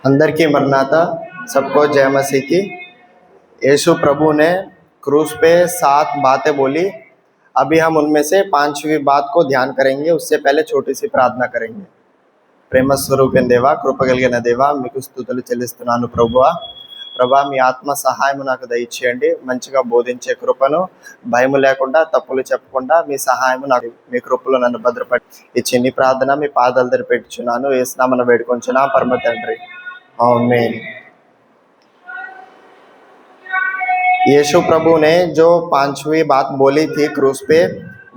अंदर की मरनाता सबको जय मसीह की। यीशु प्रभु ने क्रूस पे 7 बातें बोली। अभी हम उनमें से 5वीं बात को ध्यान करेंगे। उससे पहले छोटी सी प्रार्थना करेंगे। ప్రేమ స్వరూపం దేవా, కృప కలిగిన దేవా, మీకు స్తుతులు చెల్లిస్తున్నాను ప్రభువా. ప్రభా, మీ ఆత్మ సహాయము నాకు దయచేయండి. మంచిగా బోధించే కృపను, భయము లేకుండా, తప్పులు చెప్పకుండా మీ సహాయము నాకు, మీ కృపలో నన్ను భద్రపడి ఈ చిన్ని ప్రార్థన మీ పాదాల దగ్గర పెట్టుచున్నాను. యేసునామమున వేడుకొంచున్నా పరమ తండ్రి, ఆమేన్. यीशु प्रभु ने जो 5वीं बात बोली थी क्रूस पे,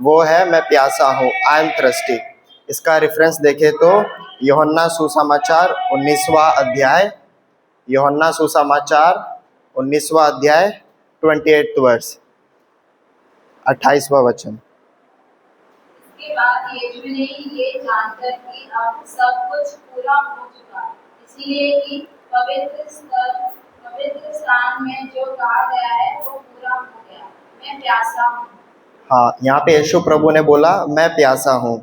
वो है मैं प्यासा हूँ, आई एम थर्स्टी। इसका रेफरेंस देखें तो यूहन्ना सुसमाचार 19वां अध्याय, यूहन्ना सुसमाचार 19वां अध्याय 28th वर्स, 28वां वचन। इसके बाद यीशु ने ये जानकर कि अब सब कुछ पूरा हो चुका, इसलिए कि पवित्र स्थान में जो कहा गया है वो पूरा हो गया, मैं प्यासा हूँ। हाँ, यहाँ पे यीशु प्रभु ने बोला मैं प्यासा हूँ।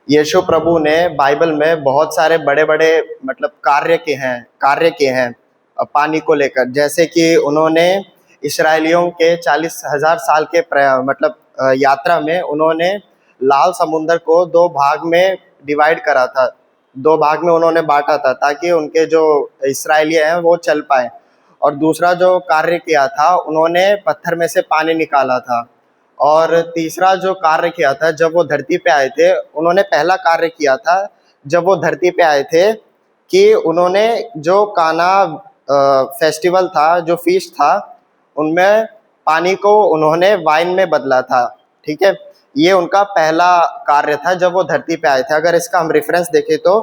यीशु प्रभु ने बाइबल में बहुत सारे बड़े बड़े मतलब कार्य किए हैं पानी को लेकर। जैसे कि उन्होंने इस्राएलियों के 40,000 साल के यात्रा में उन्होंने लाल समुंदर को 2 भाग में डिवाइड करा था, 2 भाग में उन्होंने बांटा था ताकि उनके जो इस्राएली हैं वो चल पाए। और दूसरा जो कार्य किया था, उन्होंने पत्थर में से पानी निकाला था। और तीसरा जो कार्य किया था जब वो धरती पे आए थे, उन्होंने पहला कार्य किया था जब वो धरती पे आए थे कि उन्होंने जो काना फेस्टिवल था, जो फीस्ट था, उनमें पानी को उन्होंने वाइन में बदला था। ठीक है, ये उनका पहला कार्य था जब वो धरती पे आए थे। अगर इसका हम रेफरेंस देखें तो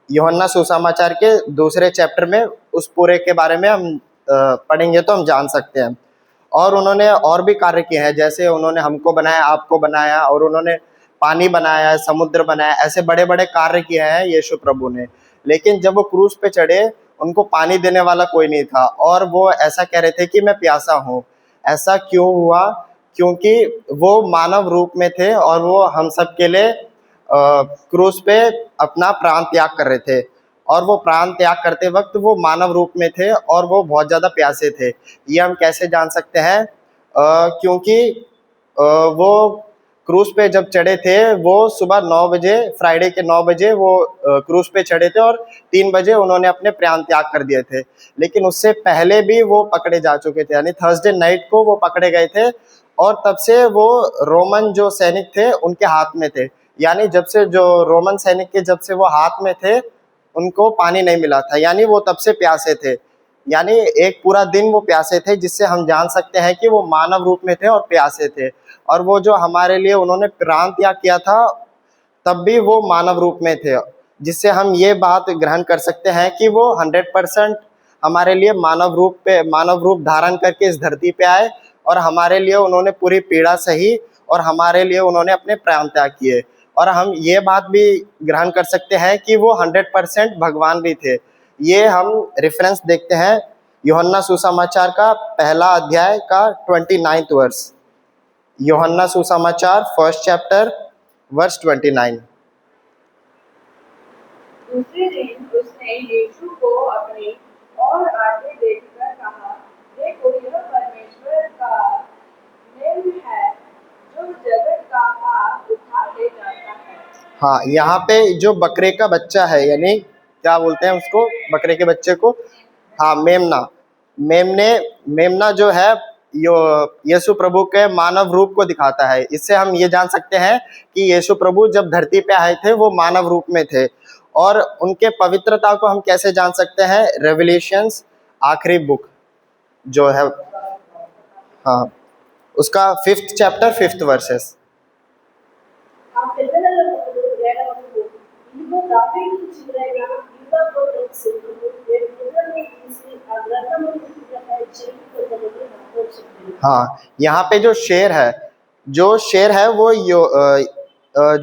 यूहन्ना सुसमाचार के 2 चैप्टर में उस पूरे के बारे में हम पढ़ेंगे तो हम जान सकते हैं। और उन्होंने और भी कार्य किए हैं, जैसे उन्होंने हमको बनाया, आपको बनाया, और उन्होंने पानी बनाया, समुद्र बनाया, ऐसे बड़े बड़े कार्य किए हैं यीशु प्रभु ने। लेकिन जब वो क्रूस पे चढ़े, उनको पानी देने वाला कोई नहीं था और वो ऐसा कह रहे थे कि मैं प्यासा हूँ। ऐसा क्यों हुआ? क्योंकि वो मानव रूप में थे और वो हम सब के लिए क्रूस पे अपना प्राण त्याग कर रहे थे। और वो प्राण त्याग करते वक्त वो मानव रूप में थे और वो बहुत ज़्यादा प्यासे थे। ये हम कैसे जान सकते हैं? क्योंकि वो क्रूस पे जब चढ़े थे, वो सुबह 9 बजे, फ्राइडे के 9 बजे वो क्रूस पे चढ़े थे और 3 बजे उन्होंने अपने प्राण त्याग कर दिए थे। लेकिन उससे पहले भी वो पकड़े जा चुके थे, यानी थर्सडे नाइट को वो पकड़े गए थे और तब से वो रोमन जो सैनिक थे उनके हाथ में थे। यानी जब से जो रोमन सैनिक के जब से वो हाथ में थे, उनको पानी नहीं मिला था, यानी वो तब से प्यासे थे। यानी एक पूरा दिन वो प्यासे थे, जिससे हम जान सकते हैं कि वो मानव रूप में थे और प्यासे थे। और वो जो हमारे लिए उन्होंने प्राण त्याग किया था, तब भी वो मानव रूप में थे, जिससे हम ये बात ग्रहण कर सकते हैं कि वो 100% हमारे लिए मानव रूप धारण करके इस धरती पे आए और हमारे लिए उन्होंने पूरी पीड़ा सही और हमारे लिए उन्होंने अपने प्राण त्याग किए। और हम ये बात भी ग्रहण कर सकते हैं कि वो 100% भगवान भी थे। ये हम रेफरेंस देखते हैं यूहन्ना सुसमाचार का पहला अध्याय का 29th वर्स, यूहन्ना सुसमाचार 1st चैप्टर वर्स 29। दूसरे दिन उसने यीशु को अपनी ओर आते देखकर कहा, देखो यह परमेश्वर का मेल है जो जगत का पाप उठा ले जाता है। हाँ, यहाँ पे जो बकरे का बच्चा है, यानी क्या बोलते हैं उसको, बकरे के बच्चे को, हाँ, मेमना जो है यीशु प्रभु के मानव रूप को दिखाता है। इससे हम ये जान सकते हैं कि यीशु प्रभु जब धरती पे आए थे वो मानव रूप में थे। और उनके पवित्रता को हम कैसे जान सकते हैं? रेवलेशंस आखिरी बुक जो है, हाँ, उसका 5th चैप्टर 5th वर्सेस। ఆ పెద్దలకు వేడవకు ఇదిగో దావీదు చివరైన యూదాకు తెలుసు ఏ ప్రజల్ని తీసి ఆ గ్రంథమును పుస్తకపై చెక్కుకొనమని నాతో చెప్పాడు। हाँ, यहाँ पे जो शेर है वो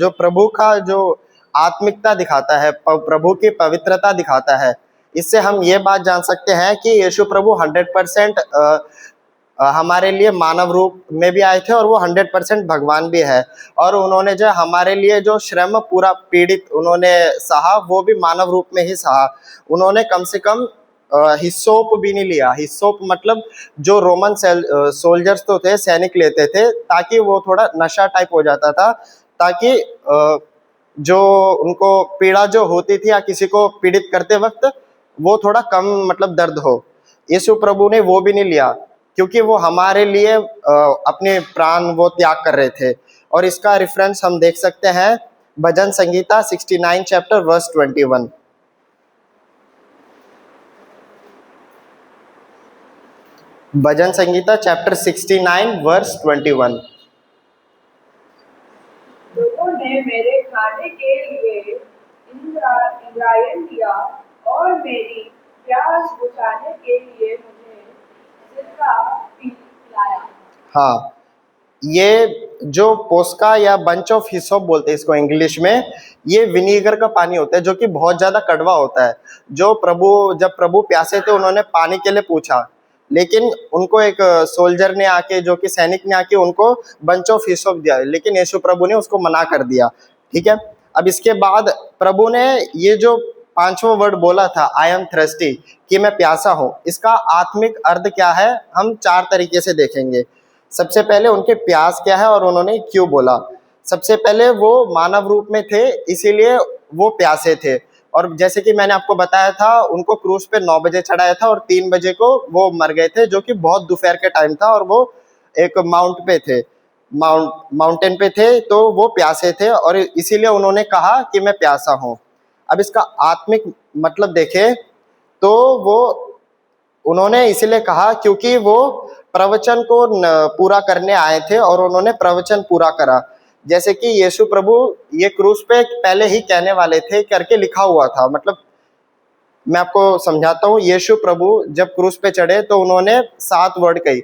जो प्रभु का जो आत्मिकता दिखाता है, प्रभु की पवित्रता दिखाता है। इससे हम ये बात जान सकते हैं कि यीशु प्रभु 100% हमारे लिए मानव रूप में भी आए थे और वो 100% भगवान भी है। और उन्होंने जो हमारे लिए जो श्रम पूरा पीड़ित उन्होंने सहा, वो भी मानव रूप में ही सहा। उन्होंने कम से कम हिस्सोप भी नहीं लिया। हिस्सोप मतलब जो रोमन सोल्जर्स तो थे, सैनिक लेते थे, ताकि वो थोड़ा नशा टाइप हो जाता था, ताकि जो उनको पीड़ा जो होती थी या किसी को पीड़ित करते वक्त वो थोड़ा कम मतलब दर्द हो। यीशु प्रभु ने वो भी नहीं लिया, क्योंकि वो हमारे लिए अपने प्राण वो त्याग कर रहे थे। और इसका रेफरेंस हम देख सकते हैं भजन संगीता 69 चैप्टर वर्स 21। भजन संगीता चैप्टर 69 वर्स 21। लोगों ने मेरे खाने के लिए इंद्रायण दिया और मेरी प्यास बुझाने के लिए मुझे सिरका पिलाया। हाँ, ये जो पोस्का या बंच ऑफ हिसोप बोलते हैं इसको इंग्लिश में, ये विनीगर का पानी होता है जो कि बहुत ज्यादा कड़वा होता है। जब प्रभु प्यासे थे, उन्होंने पानी के लिए पूछा, लेकिन उनको एक सोल्जर ने आके, जो कि सैनिक ने आके उनको बंच ऑफ हिसोप दिया, लेकिन यीशु प्रभु ने उसको मना कर दिया। ठीक है, अब इसके बाद प्रभु ने ये जो 5वां वर्ड बोला था, आई एम थ्रस्टी, कि मैं प्यासा हूं, इसका आत्मिक अर्थ क्या है हम 4 तरीके से देखेंगे। सबसे पहले उनके प्यास क्या है और उन्होंने क्यों बोला। सबसे पहले वो मानव रूप में थे, इसीलिए वो प्यासे थे। और जैसे कि मैंने आपको बताया था, उनको क्रूस पे 9 बजे चढ़ाया था और 3 बजे को वो मर गए थे, जो कि बहुत दोपहर के टाइम था, और वो एक माउंटेन पे थे, तो वो प्यासे थे और इसीलिए उन्होंने कहा कि मैं प्यासा हूँ। अब इसका आत्मिक मतलब देखें तो वो उन्होंने इसीलिए कहा क्योंकि वो प्रवचन को पूरा करने आए थे और उन्होंने प्रवचन पूरा करा। जैसे कि यीशु प्रभु ये क्रूस पे पहले ही कहने वाले थे करके लिखा हुआ था। मतलब मैं आपको समझाता हूँ, यीशु प्रभु जब क्रूस पे चढ़े तो उन्होंने 7 वर्ड कही,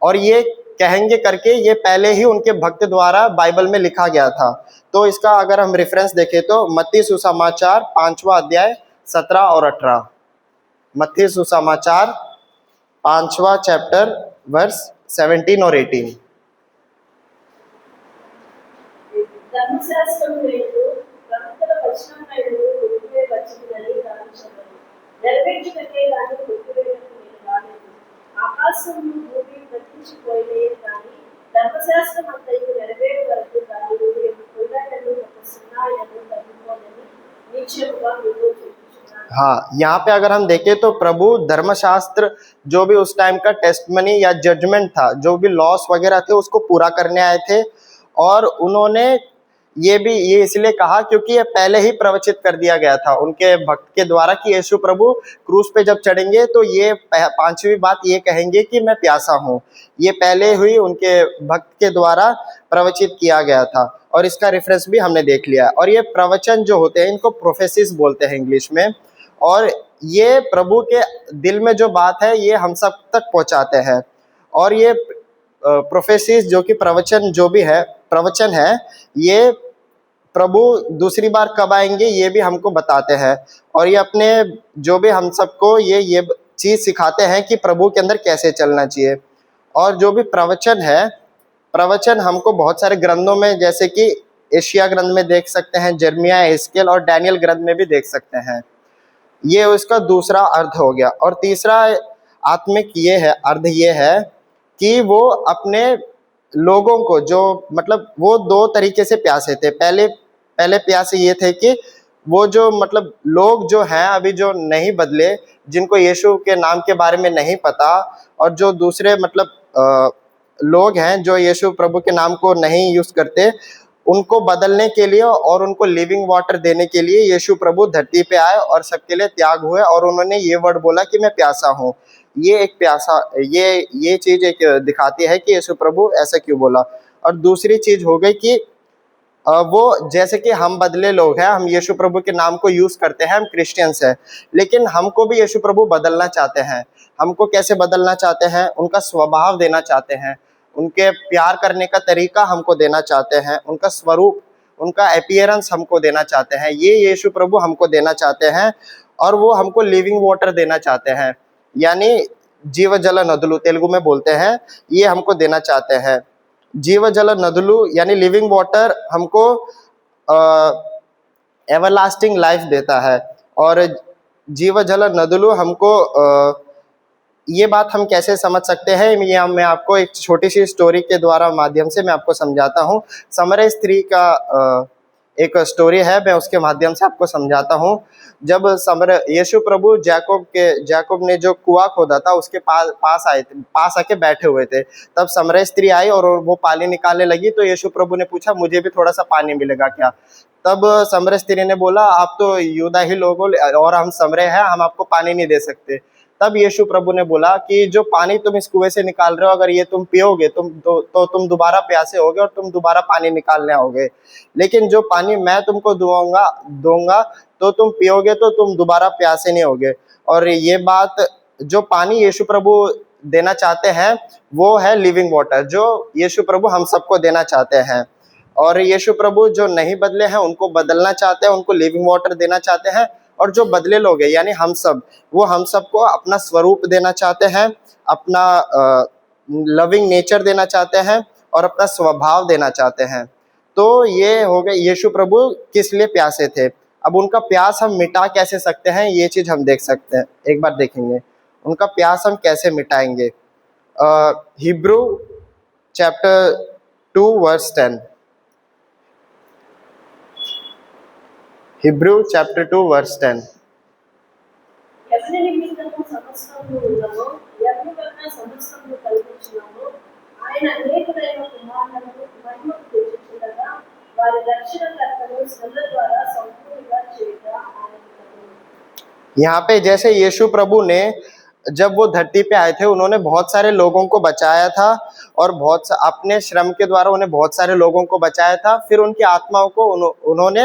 और ये कहेंगे करके ये पहले ही उनके भक्त द्वारा बाइबल में लिखा गया था। तो इसका अगर हम रेफरेंस देखें तो मत्ती सुसमाचार 5वां अध्याय 17 और 18। मत्ती सुसमाचार 5वां चैप्टर वर्स 17 और 18। ధర్మశాస్త్రం లేదు, ప్రవక్తల వచనం లేదు, కొట్టివే వచ్చిందని దానించబడి నెరవేర్చుటకే దాన్ని కొట్టివేయడానికి నేను రాలేదు. ఆకాశము భూమి గతించిపోయినే కానీ ధర్మశాస్త్రం అంతయు నెరవేరు వరకు దాని కొయ్యను ఒక సున్నాయను తగ్గిపోదని నిశ్చయముగా మీతో చెప్పుచున్నాను. हाँ, यहाँ पे अगर हम देखें तो प्रभु धर्मशास्त्र जो भी उस टाइम का टेस्टमनी या जजमेंट था, जो भी लॉस वगैरह थे, उसको पूरा करने आए थे। और उन्होंने ये इसलिए कहा क्योंकि ये पहले ही प्रवचित कर दिया गया था उनके भक्त के द्वारा कि यीशु प्रभु क्रूस पे जब चढ़ेंगे तो ये 5वीं बात ये कहेंगे कि मैं प्यासा हूँ। ये पहले हुई उनके भक्त के द्वारा प्रवचित किया गया था, और इसका रेफरेंस भी हमने देख लिया। और ये प्रवचन जो होते हैं इनको प्रोफेसिस बोलते हैं इंग्लिश में, और ये प्रभु के दिल में जो बात है ये हम सब तक पहुंचाते हैं। और ये प्रोफेसिस जो कि प्रवचन है, ये प्रभु दूसरी बार कब आएंगे ये भी हमको बताते हैं। और ये अपने जो भी हम सबको ये चीज़ सिखाते हैं कि प्रभु के अंदर कैसे चलना चाहिए। और जो भी प्रवचन हमको बहुत सारे ग्रंथों में, जैसे कि एशिया ग्रंथ में देख सकते हैं, जर्मिया, एस्केल और डैनियल ग्रंथ में भी देख सकते हैं। ये उसका दूसरा अर्थ हो गया। और तीसरा आत्मिक अर्थ ये है कि वो अपने लोगों को जो मतलब वो 2 तरीके से प्यासे थे। पहले प्यासे ये थे कि वो जो मतलब लोग जो हैं अभी जो नहीं बदले, जिनको यीशु के नाम के बारे में नहीं पता, और जो दूसरे मतलब लोग हैं जो यीशु प्रभु के नाम को नहीं यूज करते, उनको बदलने के लिए और उनको लिविंग वाटर देने के लिए यीशु प्रभु धरती पे आए और सबके लिए त्याग हुए। और उन्होंने ये वर्ड बोला कि मैं प्यासा हूँ। ये चीज एक दिखाती है कि यीशु प्रभु ऐसा क्यों बोला। और दूसरी चीज हो गई कि वो जैसे कि हम बदले लोग हैं, हम यीशु प्रभु के नाम को यूज करते हैं, हम क्रिश्चियंस हैं, लेकिन हमको भी यीशु प्रभु बदलना चाहते हैं। हमको कैसे बदलना चाहते हैं? उनका स्वभाव देना चाहते हैं, उनके प्यार करने का तरीका हमको देना चाहते हैं, उनका स्वरूप, उनका अपीयरेंस हमको देना चाहते हैं। ये यीशु प्रभु हमको देना चाहते हैं, और वो हमको लिविंग वाटर देना चाहते हैं। यानी जीव जल नदुलु तेलुगु में बोलते हैं, ये हमको देना चाहते हैं। जीव जल नदुलु यानी लिविंग वाटर हमको एवरलास्टिंग लाइफ देता है। और जीव जल नदुलु हमको ये बात हम कैसे समझ सकते हैं, ये मैं आपको एक छोटी सी स्टोरी के द्वारा माध्यम से मैं आपको समझाता हूँ। समरय स्त्री का एक स्टोरी है, मैं उसके माध्यम से आपको समझाता हूँ। जब यीशु प्रभु जैकब ने जो कुआं खोदा था उसके पास आके बैठे हुए थे, तब समरय स्त्री आई और वो पानी निकालने लगी। तो यीशु प्रभु ने पूछा, मुझे भी थोड़ा सा पानी मिलेगा क्या? तब समरय स्त्री ने बोला, आप तो यूदा ही लोग हो और हम समरय हैं, हम आपको पानी नहीं दे सकते। तब यीशु प्रभु ने बोला कि जो पानी तुम इस कुएं से निकाल रहे हो, अगर ये तुम पियोगे तो तुम दोबारा प्यासे होगे और तुम दोबारा पानी निकालने आओगे। लेकिन जो पानी मैं तुमको दूंगा तो तुम पियोगे तो तुम दोबारा प्यासे नहीं होगे। और ये बात, जो पानी यीशु प्रभु देना चाहते हैं वो है लिविंग वाटर, जो यीशु प्रभु हम सबको देना चाहते हैं। और यीशु प्रभु जो नहीं बदले हैं उनको बदलना चाहते हैं, उनको लिविंग वाटर देना चाहते हैं। और जो बदले लोग हैं यानी हम सब, वो हम सबको अपना स्वरूप देना चाहते हैं, अपना लविंग नेचर देना चाहते हैं और अपना स्वभाव देना चाहते हैं। तो ये हो गए यीशु प्रभु किस लिए प्यासे थे। अब उनका प्यास हम मिटा कैसे सकते हैं, ये चीज हम देख सकते हैं, एक बार देखेंगे उनका प्यास हम कैसे मिटाएंगे। Hebrews chapter 2 verse 10। Hebrews chapter 2 verse 10। ఎవరి నిమిత్తము సమస్తము ఉన్నదో, ఎవరి వలన సమస్తము కల్పించినామో, ఆయన అనేకులైన కుమారులను మహిమకు తెచ్చుచుండగా వారి రక్షణకర్తను శ్రమల ద్వారా సంపూర్ణంగా చేయుట ఆయనకు। यहाँ पे जैसे यीशु प्रभु ने जब वो धरती पे आए थे, उन्होंने बहुत सारे लोगों को बचाया था और अपने श्रम के द्वारा उन्हें बहुत सारे लोगों को बचाया था। फिर उनकी आत्माओं को उन्होंने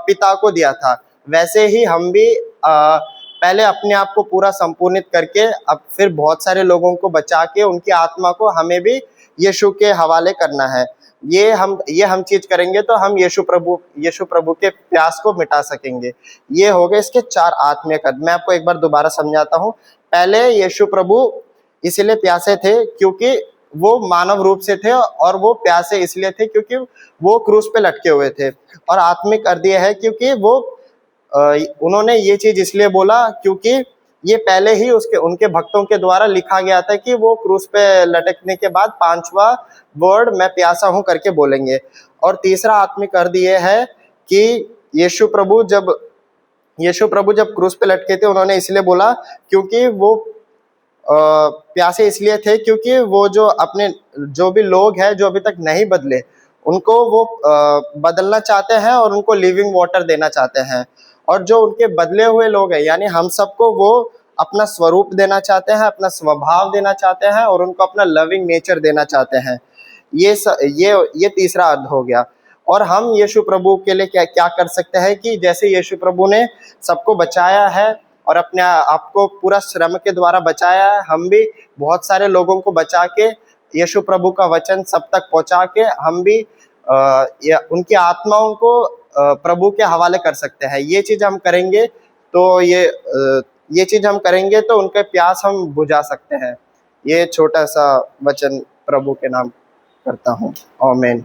पिता को दिया था। वैसे ही हम भी पहले अपने आप को पूरा संपूर्णित करके अब फिर बहुत सारे लोगों को बचा के उनकी आत्मा को हमें भी यीशु के हवाले करना है। ये हम चीज करेंगे तो हम यीशु प्रभु के प्यास को मिटा सकेंगे। ये हो गए इसके 4 आत्मीय कद। मैं आपको एक बार दोबारा समझाता हूँ। पहले यीशु प्रभु इसलिए प्यासे थे क्योंकि वो मानव रूप से थे, और वो प्यासे इसलिए थे क्योंकि वो क्रूस पे लटके हुए थे। और आत्मिक अर्थ ये है क्योंकि वो उन्होंने ये चीज इसलिए बोला क्योंकि ये पहले ही उनके भक्तों के द्वारा लिखा गया था कि वो क्रूस पे लटकने के बाद 5वां वर्ड मैं प्यासा हूं करके बोलेंगे। और तीसरा आत्मिक अर्थ ये है कि यीशु प्रभु जब क्रूस पे लटके थे, उन्होंने इसलिए बोला क्योंकि वो प्यासे इसलिए थे क्योंकि वो जो भी लोग हैं जो अभी तक नहीं बदले, उनको वो बदलना चाहते हैं और उनको लिविंग वाटर देना चाहते हैं। और जो उनके बदले हुए लोग हैं यानी हम सबको वो अपना स्वरूप देना चाहते हैं, अपना स्वभाव देना चाहते हैं और उनको अपना लविंग नेचर देना चाहते हैं। ये तीसरा अर्थ हो गया। और हम यीशु प्रभु के लिए क्या कर सकते हैं कि जैसे यीशु प्रभु ने सबको बचाया है और अपने आप को पूरा श्रम के द्वारा बचाया है, हम भी बहुत सारे लोगों को बचा के यीशु प्रभु का वचन सब तक पहुंचा के हम भी उनकी आत्माओं को प्रभु के हवाले कर सकते हैं। ये चीज हम करेंगे तो उनके प्यास हम बुझा सकते हैं। ये छोटा सा वचन प्रभु के नाम करता हूँ। आमीन।